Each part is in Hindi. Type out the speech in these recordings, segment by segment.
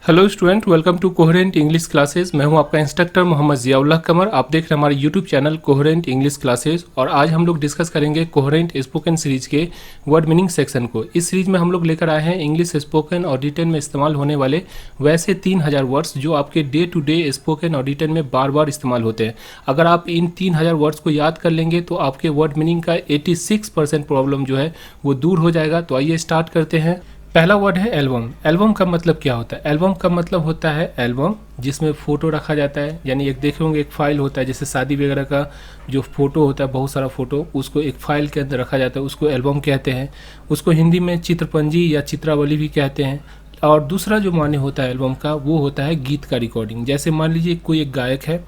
Hello student, welcome to coherent English classes. मैं हूं आपका इंस्ट्रक्टर मोहम्मद जियाउल्लाह कमर। आप देख रहे हैं हमारे YouTube channel coherent English classes और आज हम लोग डिस्कस करेंगे कोहेरेंट स्पोकन सीरीज के वर्ड मीनिंग सेक्शन को। इस सीरीज में हम लोग लेकर आए हैं इंग्लिश स्पोकन और रिटन में इस्तेमाल होने वाले वैसे 3000 वर्ड्स जो आपके डे टू डे स्पोकन और रिटन में बार बार इस्तेमाल होते हैं। अगर आप इन 3000 वर्ड्स को याद कर लेंगे तो आपके वर्ड मीनिंग का 86% प्रॉब्लम जो है वो दूर हो जाएगा। तो आइए स्टार्ट करते हैं। पहला वर्ड है एल्बम। एल्बम का मतलब क्या होता है? एल्बम का मतलब होता है एल्बम जिसमें फ़ोटो रखा जाता है। यानी एक देखे होंगे एक फ़ाइल होता है, जैसे शादी वगैरह का जो फ़ोटो होता है, बहुत सारा फ़ोटो, उसको एक फ़ाइल के अंदर रखा जाता है, उसको एल्बम कहते हैं। उसको हिंदी में चित्रपंजी या चित्रावली भी कहते हैं। और दूसरा जो माने होता है एल्बम का, वो होता है गीत का रिकॉर्डिंग। जैसे मान लीजिए कोई एक गायक है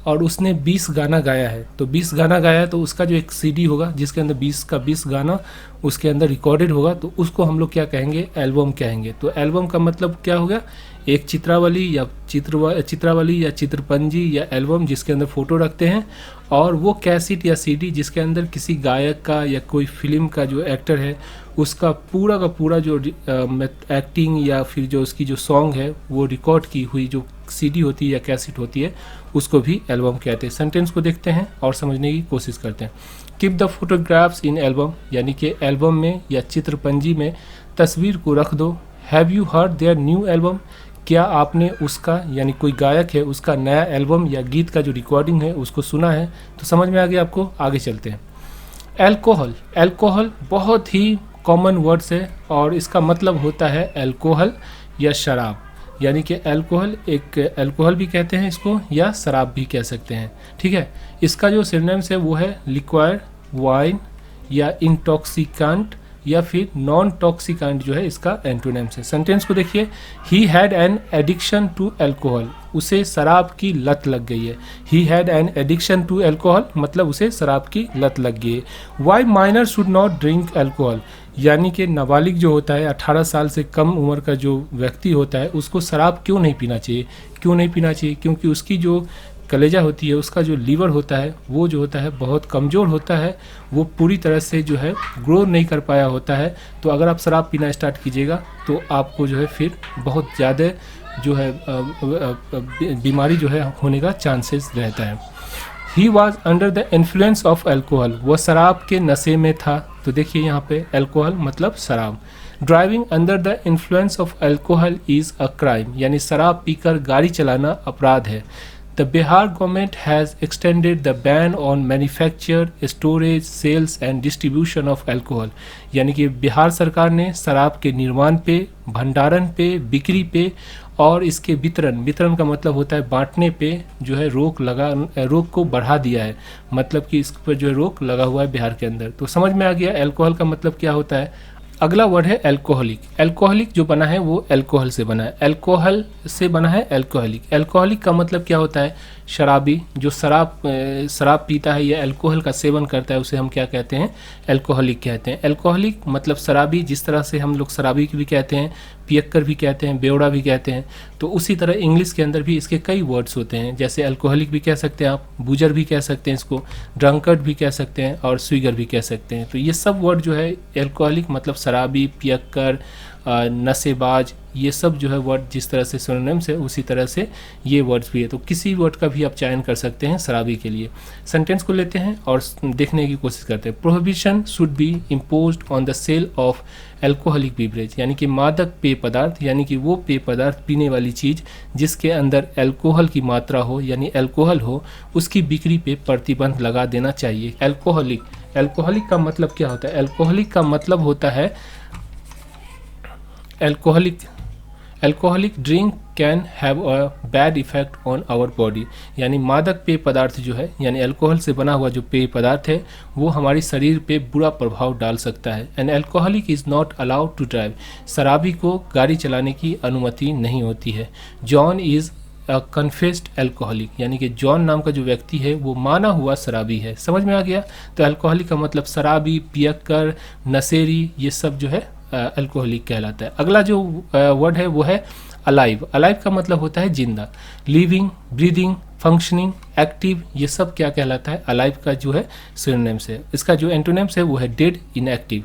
और उसने 20 गाना गाया है, तो 20 गाना गाया है तो उसका जो एक सीडी होगा जिसके अंदर 20 का 20 गाना उसके अंदर रिकॉर्डेड होगा, तो उसको हम लोग क्या कहेंगे? एल्बम कहेंगे। तो एल्बम का मतलब क्या हो गया? एक चित्रावली या चित्रावली या चित्रपंजी या एल्बम जिसके अंदर फ़ोटो रखते हैं, और वो कैसेट या सीडी जिसके अंदर किसी गायक का या कोई फिल्म का जो एक्टर है उसका पूरा का पूरा जो एक्टिंग या फिर जो उसकी जो सॉन्ग है वो रिकॉर्ड की हुई जो सीडी होती है या कैसेट होती है, उसको भी एल्बम कहते हैं। सेंटेंस को देखते हैं और समझने की कोशिश करते हैं। Keep the photographs in album, यानी कि एल्बम में या चित्रपंजी में तस्वीर को रख दो। Have you heard their new album, क्या आपने उसका यानी कोई गायक है उसका नया एल्बम या गीत का जो रिकॉर्डिंग है उसको सुना है? तो समझ में आ गया आपको। आगे चलते हैं। एल्कोहल। एल्कोहल बहुत ही कॉमन वर्ड्स है और इसका मतलब होता है एल्कोहल या शराब। यानी कि एल्कोहल, एक एल्कोहल भी कहते हैं इसको या शराब भी कह सकते हैं। ठीक है, इसका जो सिनोनिम्स है वो है लिक्विड, वाइन या इंटॉक्सिकेंट या फिर नॉन टॉक्सिकेंट जो है इसका एंटोनिम्स है। सेंटेंस को देखिए। He had an addiction to alcohol, उसे शराब की लत लग गई है। He had an addiction to alcohol मतलब उसे शराब की लत लग गई है। Why minor should not drink alcohol, यानी कि नाबालिग जो होता है 18 साल से कम उम्र का जो व्यक्ति होता है उसको शराब क्यों नहीं पीना चाहिए? क्यों नहीं पीना चाहिए? क्योंकि उसकी जो कलेजा होती है, उसका जो लीवर होता है वो जो होता है बहुत कमज़ोर होता है, वो पूरी तरह से जो है ग्रो नहीं कर पाया होता है। तो अगर आप शराब पीना स्टार्ट कीजिएगा तो आपको जो है फिर बहुत ज़्यादा जो है बीमारी जो है होने का चांसेस रहता है। He was under the influence of alcohol, वह शराब के नशे में था। तो देखिए यहाँ पे एल्कोहल मतलब शराब। Driving under the influence of alcohol is a crime, यानी शराब पीकर गाड़ी चलाना अपराध है। The Bihar government has extended the ban on manufacture, storage, sales and distribution of alcohol. यानी कि बिहार सरकार ने शराब के निर्माण पे, भंडारण पे, बिक्री पे और इसके वितरण का मतलब होता है बांटने पे जो है रोक को बढ़ा दिया है। मतलब कि इस पर जो है रोक लगा हुआ है बिहार के अंदर। तो समझ में आ गया एल्कोहल का मतलब क्या होता है। अगला वर्ड है एल्कोहलिक। एल्कोहलिक जो बना है वो एल्कोहल से बना है। एल्कोहल से बना है एल्कोहलिक। एल्कोहलिक का मतलब क्या होता है? शराबी। जो शराब पीता है या अल्कोहल का सेवन करता है उसे हम क्या कहते हैं? एल्कोहलिक कहते हैं। एल्कोहलिक मतलब शराबी, जिस तरह से हम लोग शराबी भी कहते हैं, पियक्कर भी कहते हैं, बेवड़ा भी कहते हैं, तो उसी तरह इंग्लिश के अंदर भी इसके कई वर्ड्स होते हैं। जैसे अल्कोहलिक भी कह सकते हैं आप, बूजर भी कह सकते हैं इसको, ड्रंकर्ड भी कह सकते हैं और स्विगर भी कह सकते हैं। तो ये सब वर्ड जो है एल्कोहलिक मतलब शराबी, पियक्कर, नशेबाज, ये सब जो है वर्ड जिस तरह से सिनोनिम्स है उसी तरह से ये वर्ड्स भी है। तो किसी वर्ड का भी आप चयन कर सकते हैं शराबी के लिए। सेंटेंस को लेते हैं और देखने की कोशिश करते हैं। Prohibition should be imposed on the sale of alcoholic beverage, यानी कि मादक पेय पदार्थ, यानी कि वो पेय पदार्थ पीने वाली चीज़ जिसके अंदर एल्कोहल की मात्रा हो यानी एल्कोहल हो, उसकी बिक्री पे प्रतिबंध लगा देना चाहिए। एल्कोहलिक का मतलब क्या होता है? एल्कोहलिक का मतलब होता है alcoholic drink can have a bad effect on our body, यानी मादक पेय पदार्थ जो है यानी अल्कोहल से बना हुआ जो पेय पदार्थ है वो हमारी शरीर पे बुरा प्रभाव डाल सकता है। An alcoholic is not allowed to drive, शराबी को गाड़ी चलाने की अनुमति नहीं होती है। जॉन इज़ कन्फेस्ड एल्कोहलिक, यानी कि जॉन नाम का जो व्यक्ति है वो माना हुआ शराबी है। समझ में आ गया। तो एल्कोहलिक का मतलब शराबी, पियक्कर, नशेरी, ये सब जो है अल्कोहलिक कहलाता है। अगला जो वर्ड है वो है अलाइव। अलाइव का मतलब होता है जिंदा। लिविंग, ब्रीदिंग, फंक्शनिंग, एक्टिव, ये सब क्या कहलाता है? अलाइव का जो है सिनोनिम्स है। इसका जो एंटोनिम्स है वो है डेड, इनएक्टिव।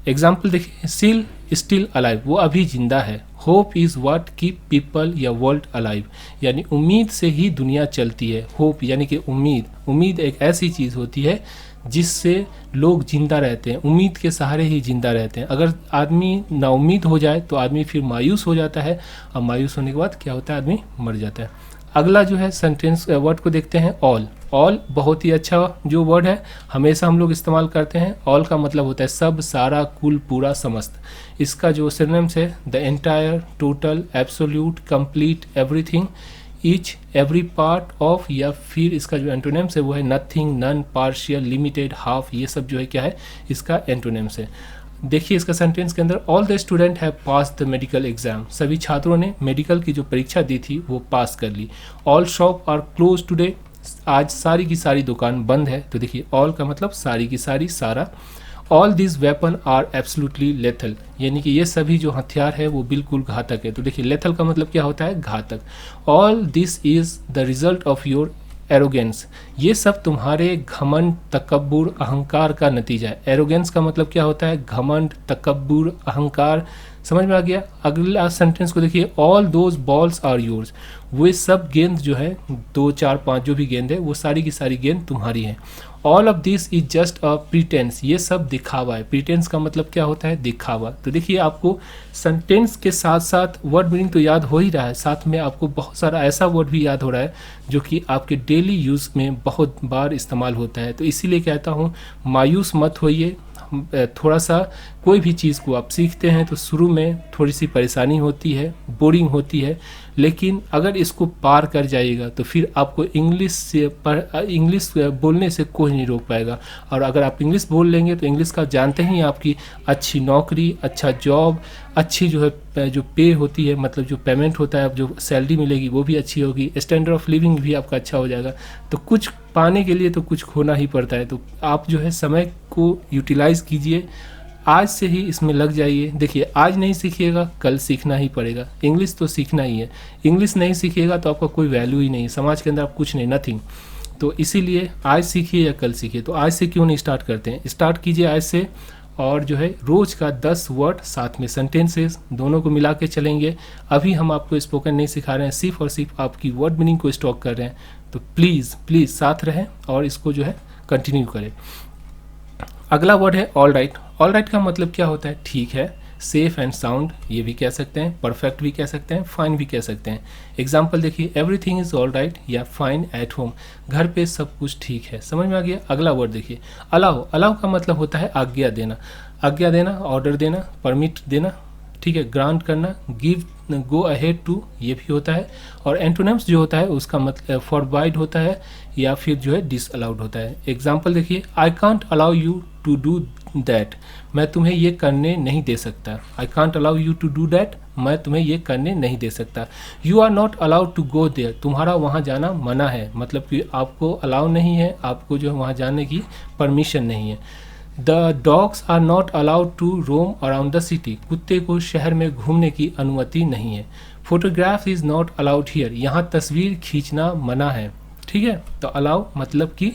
एग्जाम्पल देखिए। सील स्टिल अलाइव, वो अभी जिंदा है। Hope is what keep people या वर्ल्ड अलाइव, यानी उम्मीद से ही दुनिया चलती है। होप यानी कि उम्मीद एक ऐसी चीज़ होती है जिससे लोग जिंदा रहते हैं, उम्मीद के सहारे ही जिंदा रहते हैं। अगर आदमी नाउम्मीद हो जाए तो आदमी फिर मायूस हो जाता है, और मायूस होने के बाद क्या होता है, आदमी मर जाता है। अगला जो है सेंटेंस वर्ड को देखते हैं, ऑल। ऑल बहुत ही अच्छा जो वर्ड है, हमेशा हम लोग इस्तेमाल करते हैं। ऑल का मतलब होता है सब, सारा, कुल, पूरा, समस्त। इसका जो सिनोनिम्स है, the entire, total, absolute, complete, everything, each, every part of, या फिर इसका जो एंटोनिम्स है वो है nothing, none, partial, limited, half. ये सब जो है क्या है, इसका एंटोनिम्स है। देखिए इसका सेंटेंस के अंदर, all the student have pass the medical exam, सभी छात्रों ने मेडिकल की जो परीक्षा दी थी वो पास कर ली। All shop are close today, आज सारी की सारी दुकान बंद है। तो देखिए ऑल का मतलब सारी की सारी, सारा। All this weapon are absolutely lethal, यानी कि ये सभी जो हथियार है वो बिल्कुल घातक है। तो देखिए लेथल का मतलब क्या होता है, घातक। All this is the result of your arrogance, ये सब तुम्हारे घमंड, तकब्बुर, अहंकार का नतीजा है। एरोगेंस का मतलब क्या होता है, घमंड, तकब्बुर, अहंकार। समझ में आ गया। अगला सेंटेंस को देखिए, all those balls are yours, वे सब गेंद जो है, 2, 4, 5 जो भी गेंद है वो सारी की सारी गेंद तुम्हारी है। All of this is just a प्रीटेंस, ये सब दिखावा है। प्रीटेंस का मतलब क्या होता है, दिखावा। तो देखिए आपको सेंटेंस के साथ साथ वर्ड मीनिंग तो याद हो ही रहा है, साथ में आपको बहुत सारा ऐसा वर्ड भी याद हो रहा है जो कि आपके डेली यूज़ में बहुत बार इस्तेमाल होता है। तो इसीलिए कहता हूँ मायूस मत होइए। थोड़ा सा कोई भी चीज़ को आप सीखते हैं तो शुरू में थोड़ी सी परेशानी होती है, बोरिंग होती है, लेकिन अगर इसको पार कर जाइएगा तो फिर आपको इंग्लिश बोलने से कोई नहीं रोक पाएगा। और अगर आप इंग्लिश बोल लेंगे तो इंग्लिश का जानते ही आपकी अच्छी नौकरी, अच्छा जॉब, अच्छी जो है जो पे होती है, मतलब जो पेमेंट होता है, जो सैलरी मिलेगी वो भी अच्छी होगी, स्टैंडर्ड ऑफ लिविंग भी आपका अच्छा हो जाएगा। तो कुछ पाने के लिए तो कुछ खोना ही पड़ता है। तो आप जो है समय को यूटिलाइज़ कीजिए, आज से ही इसमें लग जाइए। देखिए आज नहीं सीखिएगा कल सीखना ही पड़ेगा, इंग्लिश तो सीखना ही है। इंग्लिश नहीं सीखिएगा तो आपका कोई वैल्यू ही नहीं, समाज के अंदर आप कुछ नहीं, नथिंग। तो इसीलिए आज सीखिए या कल सीखिए। तो आज से क्यों नहीं स्टार्ट करते हैं, स्टार्ट कीजिए आज से। और जो है रोज का 10 वर्ड साथ में सेंटेंसेस दोनों को मिला के चलेंगे। अभी हम आपको स्पोकन नहीं सिखा रहे हैं, सिर्फ और सिर्फ आपकी वर्ड मीनिंग को स्टॉक कर रहे हैं। तो प्लीज़ साथ रहें और इसको जो है कंटिन्यू करें। अगला वर्ड है ऑल राइट। ऑल राइट का मतलब क्या होता है, ठीक है, सेफ एंड साउंड, ये भी कह सकते हैं, परफेक्ट भी कह सकते हैं, फाइन भी कह सकते हैं। एग्जाम्पल देखिए, एवरीथिंग इज ऑल राइट या फाइन एट होम, घर पे सब कुछ ठीक है। समझ में आ गया। अगला वर्ड देखिए, अलाउ। अलाउ का मतलब होता है आज्ञा देना, आज्ञा देना, ऑर्डर देना, परमिट देना, ठीक है, ग्रांट करना, गिव, गो अहेड टू, ये भी होता है। और एंटोनिम्स जो होता है उसका मतलब फॉरबाइड होता है या फिर जो है डिसअलाउड होता है। एग्जाम्पल देखिए, I can't allow you to do that, मैं तुम्हें ये करने नहीं दे सकता। I can't allow you to do that, मैं तुम्हें ये करने नहीं दे सकता। You are not allowed to go there, तुम्हारा वहाँ जाना मना है, मतलब कि आपको अलाउ नहीं है, आपको जो है वहाँ जाने की परमिशन नहीं है। The dogs are not allowed to roam around the city, कुत्ते को शहर में घूमने की अनुमति नहीं है। Photograph is not allowed here, यहाँ तस्वीर खींचना मना है। ठीक है, तो अलाउ मतलब कि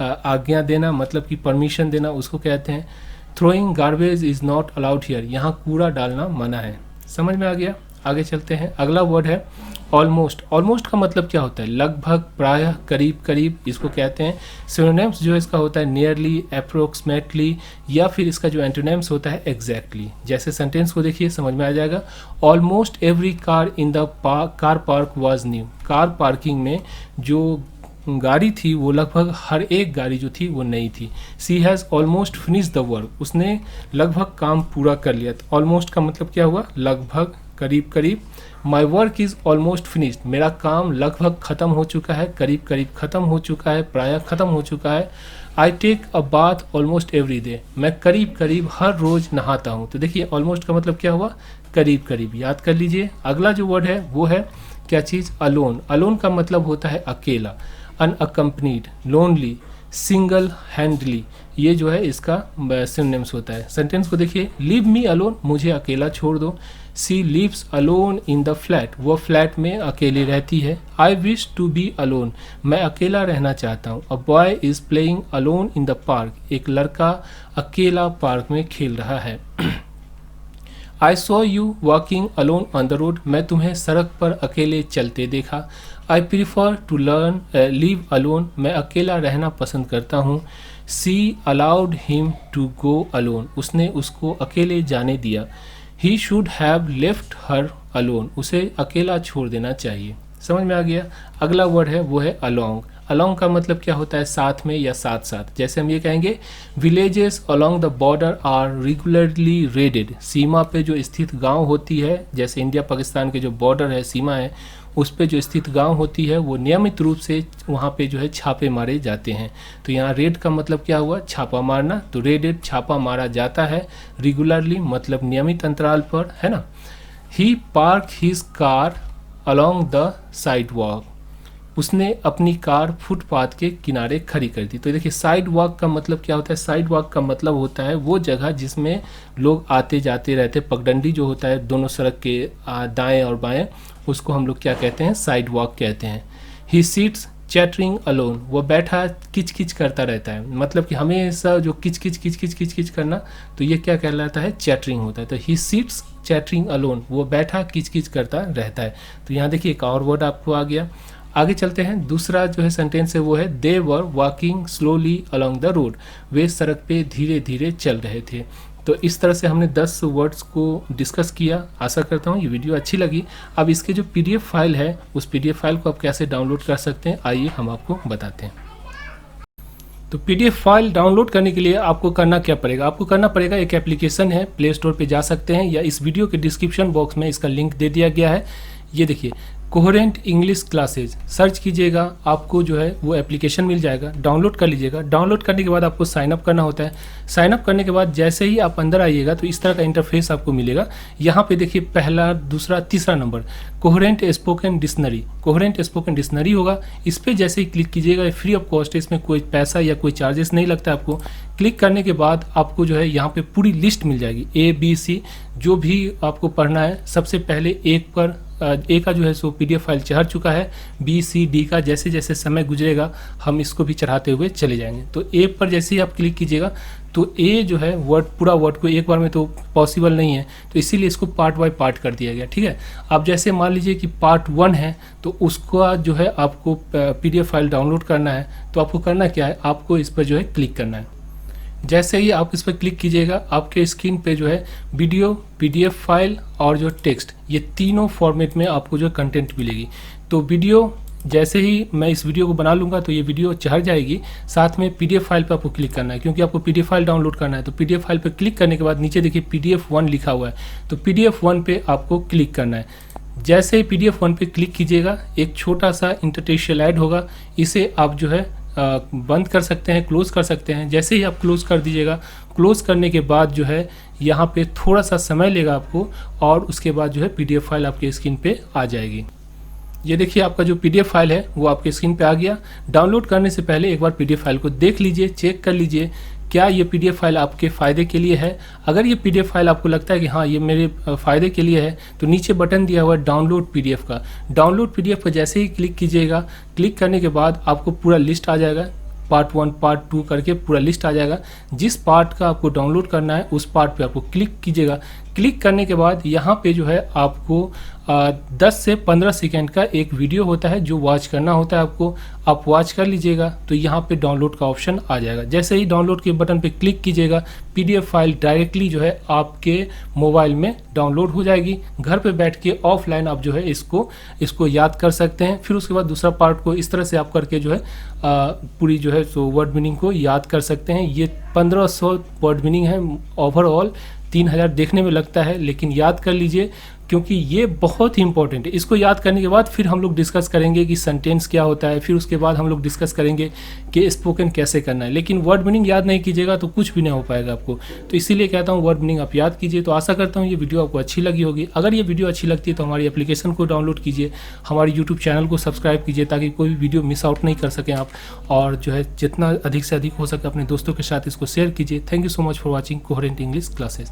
आज्ञा देना, मतलब कि परमिशन देना, उसको कहते हैं। Throwing garbage is not allowed here, यहाँ कूड़ा डालना मना है। समझ में आ गया। आगे चलते हैं। अगला वर्ड है ऑलमोस्ट। ऑलमोस्ट का मतलब क्या होता है, लगभग, प्रायः, करीब करीब, इसको कहते हैं। सिनोनिम्स जो इसका होता है नियरली, अप्रोक्सीमेटली, या फिर इसका जो एंटोनिम्स होता है एग्जैक्टली। जैसे सेंटेंस को देखिए समझ में आ जाएगा। Almost every car in the car park was new, car parking में जो गाड़ी थी वो लगभग हर एक गाड़ी जो थी वो नई थी। She has almost finish the work, उसने लगभग काम पूरा कर लिया। तो ऑलमोस्ट का मतलब क्या हुआ, लगभग, करीब करीब। My work is almost finished, मेरा काम लगभग ख़त्म हो चुका है, करीब करीब ख़त्म हो चुका है, प्रायः ख़त्म हो चुका है। I take a bath almost every day, मैं करीब करीब हर रोज़ नहाता हूँ। तो देखिए ऑलमोस्ट का मतलब क्या हुआ, करीब करीब, याद कर लीजिए। अगला जो वर्ड है वो है क्या चीज़, अलोन। अलोन का मतलब होता है अकेला। अनअकम्पनीड, लोनली, सिंगल हैंडली, ये जो है इसका सिनोनिम्स होता है। सेंटेंस को देखिए, लीव मी अलोन, मुझे अकेला छोड़ दो। She lives alone in the flat, वो फ्लैट में अकेली रहती है। I wish to be alone, मैं अकेला रहना चाहता हूँ। A boy is playing alone in the park, एक लड़का अकेला पार्क में खेल रहा है। I saw you walking alone on the road, मैं तुम्हें सड़क पर अकेले चलते देखा। I prefer to leave alone, मैं अकेला रहना पसंद करता हूँ। She allowed him to go alone, उसने उसको अकेले जाने दिया। He should have left her alone, उसे अकेला छोड़ देना चाहिए। समझ में आ गया। अगला वर्ड है वो है अलोंग। अलोंग का मतलब क्या होता है? साथ में या साथ साथ। जैसे हम ये कहेंगे villages along the border are regularly raided, सीमा पे जो स्थित गांव होती है, जैसे इंडिया पाकिस्तान के जो बॉर्डर है, सीमा है, उस पे जो स्थित गांव होती है वो नियमित रूप से वहाँ पे जो है छापे मारे जाते हैं। तो यहाँ रेड का मतलब क्या हुआ? छापा मारना। तो रेडेड छापा मारा जाता है। रेगुलरली मतलब नियमित अंतराल पर, है ना। He park his car along the sidewalk, उसने अपनी कार फुटपाथ के किनारे खड़ी कर दी। तो देखिए साइड वॉक का मतलब क्या होता है? साइड वॉक का मतलब होता है वो जगह जिसमें लोग आते जाते रहते, पगडंडी जो होता है दोनों सड़क के दाएं और बाएं, उसको हम लोग क्या कहते हैं? साइड वॉक कहते हैं। ही सीट्स चैटरिंग अलोन, वो बैठा किच किच करता रहता है, मतलब कि हमेशा जो किच किच करना, तो ये क्या कहलाता है? चैटरिंग होता है। तो ही सीट्स चैटरिंग अलोन, वो बैठा किच किच करता रहता है। तो यहाँ देखिए एक और वर्ड आपको आ गया। आगे चलते हैं। दूसरा जो है सेंटेंस है वो है they were walking slowly along the road, वे सड़क पे धीरे धीरे चल रहे थे। तो इस तरह से हमने 10 वर्ड्स को डिस्कस किया। आशा करता हूँ ये वीडियो अच्छी लगी। अब इसके जो PDF फाइल है, उस PDF फाइल को आप कैसे डाउनलोड कर सकते हैं, आइए हम आपको बताते हैं। तो PDF फाइल डाउनलोड करने के लिए आपको करना क्या पड़ेगा? आपको करना पड़ेगा, एक एप्लीकेशन है, प्ले स्टोर पे जा सकते हैं या इस वीडियो के डिस्क्रिप्शन बॉक्स में इसका लिंक दे दिया गया है। ये देखिए कोहेरेंट इंग्लिश क्लासेज सर्च कीजिएगा, आपको जो है वो एप्लीकेशन मिल जाएगा, डाउनलोड कर लीजिएगा। डाउनलोड करने के बाद आपको साइन अप करना होता है। साइन अप करने के बाद जैसे ही आप अंदर आइएगा तो इस तरह का इंटरफेस आपको मिलेगा। यहाँ पे देखिए पहला, दूसरा, तीसरा number coherent spoken dictionary, coherent spoken dictionary होगा। इस पर जैसे ही क्लिक कीजिएगा, फ्री ऑफ कॉस्ट है, इसमें कोई पैसा या कोई चार्जेस नहीं लगता आपको। क्लिक करने के बाद आपको जो है यहाँ पे पूरी लिस्ट मिल जाएगी, A, B, C जो भी आपको पढ़ना है। सबसे पहले एक पर ए का जो है सो PDF फाइल चढ़ चुका है। B, C, D का जैसे जैसे समय गुजरेगा हम इसको भी चढ़ाते हुए चले जाएंगे। तो A पर जैसे ही आप क्लिक कीजिएगा तो A जो है वर्ड, पूरा वर्ड को एक बार में तो पॉसिबल नहीं है, तो इसीलिए इसको पार्ट बाय पार्ट कर दिया गया। ठीक है, आप जैसे मान लीजिए कि पार्ट 1 है तो उसका जो है आपको PDF फाइल डाउनलोड करना है। तो आपको करना क्या है? आपको इस पर जो है क्लिक करना है। जैसे ही आप इस पर क्लिक कीजिएगा आपके स्क्रीन पे जो है वीडियो, PDF फाइल और जो टेक्स्ट, ये तीनों फॉर्मेट में आपको जो कंटेंट मिलेगी। तो वीडियो जैसे ही मैं इस वीडियो को बना लूँगा तो ये वीडियो चढ़ जाएगी। साथ में PDF फाइल पर आपको क्लिक करना है, क्योंकि आपको PDF फाइल डाउनलोड करना है। तो PDF फाइल पर क्लिक करने के बाद नीचे देखिए PDF1 लिखा हुआ है, तो PDF1 पे आपको क्लिक करना है। जैसे ही PDF1 पे क्लिक कीजिएगा एक छोटा सा इंटरटेक्चुअल ऐड होगा, इसे आप जो है बंद कर सकते हैं, क्लोज कर सकते हैं। जैसे ही आप क्लोज कर दीजिएगा, क्लोज करने के बाद जो है यहाँ पे थोड़ा सा समय लेगा आपको, और उसके बाद जो है PDF फाइल आपके स्क्रीन पे आ जाएगी। ये देखिए आपका जो PDF फाइल है वो आपके स्क्रीन पे आ गया। डाउनलोड करने से पहले एक बार PDF फाइल को देख लीजिए, चेक कर लीजिए क्या ये PDF फाइल आपके फ़ायदे के लिए है। अगर ये PDF फाइल आपको लगता है कि हाँ ये मेरे फ़ायदे के लिए है, तो नीचे बटन दिया हुआ है डाउनलोड PDF का। डाउनलोड PDF पर जैसे ही क्लिक कीजिएगा, क्लिक करने के बाद आपको पूरा लिस्ट आ जाएगा, पार्ट 1, पार्ट 2 करके पूरा लिस्ट आ जाएगा। जिस पार्ट का आपको डाउनलोड करना है उस पार्ट पे आपको क्लिक कीजिएगा। क्लिक करने के बाद यहाँ पे जो है आपको 10 से 15 सेकेंड का एक वीडियो होता है जो वॉच करना होता है आपको। आप वॉच कर लीजिएगा तो यहाँ पे डाउनलोड का ऑप्शन आ जाएगा। जैसे ही डाउनलोड के बटन पे क्लिक कीजिएगा, PDF फाइल डायरेक्टली जो है आपके मोबाइल में डाउनलोड हो जाएगी। घर पे बैठ के ऑफलाइन आप जो है इसको याद कर सकते हैं। फिर उसके बाद दूसरा पार्ट को इस तरह से आप करके जो है पूरी जो है सो वर्ड मीनिंग को याद कर सकते हैं। ये 1500 वर्ड मीनिंग है ओवरऑल। 3000 देखने में लगता है, लेकिन याद कर लीजिए क्योंकि ये बहुत ही इंपॉर्टेंट है। इसको याद करने के बाद फिर हम लोग डिस्कस करेंगे कि सेंटेंस क्या होता है, फिर उसके बाद हम लोग डिस्कस करेंगे कि स्पोकन कैसे करना है। लेकिन वर्ड मीनिंग याद नहीं कीजिएगा तो कुछ भी नहीं हो पाएगा आपको। तो इसीलिए कहता हूँ वर्ड मीनिंग आप याद कीजिए। तो आशा करता हूँ ये वीडियो आपको अच्छी लगी होगी। अगर ये वीडियो अच्छी लगती है तो हमारी एप्लीकेशन को डाउनलोड कीजिए, हमारी यूट्यूब चैनल को सब्सक्राइब कीजिए ताकि कोई भी वीडियो मिस आउट नहीं कर सकें आप। और जो है जितना अधिक से अधिक हो सके अपने दोस्तों के साथ इसको शेयर कीजिए। Thank you so much for watching coherent English classes.